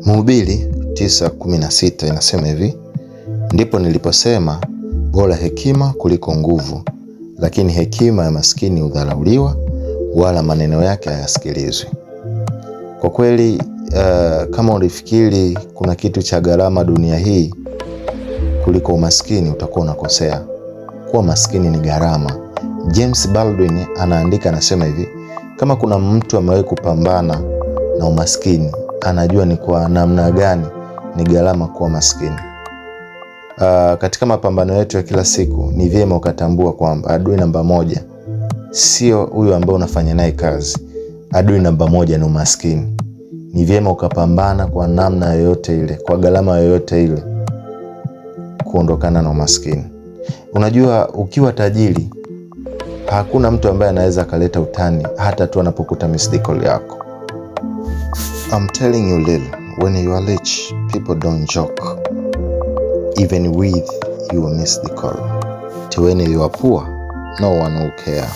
Mhubiri 9:16 inasema hivi: ndipo niliposema bora hekima kuliko nguvu, lakini hekima ya maskini hudharauliwa, wala maneno yake hayasikilizwi. Kwa kweli kama ulifikiri kuna kitu cha gharama dunia hii kuliko umaskini, utakuwa unakosea. Kuwa maskini ni gharama. James Baldwin anaandika, anasema hivi: kama kuna mtu amewahi kupambana na umaskini, anajua ni kwa namna gani ni gharama kuwa maskini. Katika mapambano yetu ya kila siku, ni vyema ukatambua kwamba adui namba moja sio huyo ambaye unafanya naye kazi. Adui namba moja ni umaskini. Ni vyema ukapambana kwa namna yoyote ile, kwa gharama yoyote ile, kuondokana na umaskini. Unajua, ukiwa tajiri, hakuna mtu ambaye anaweza kaleta utani hata tu anapokuta missed call yako. I'm telling you Lil, when you are rich, people don't joke even with your missed call. When you are poor, no one will care.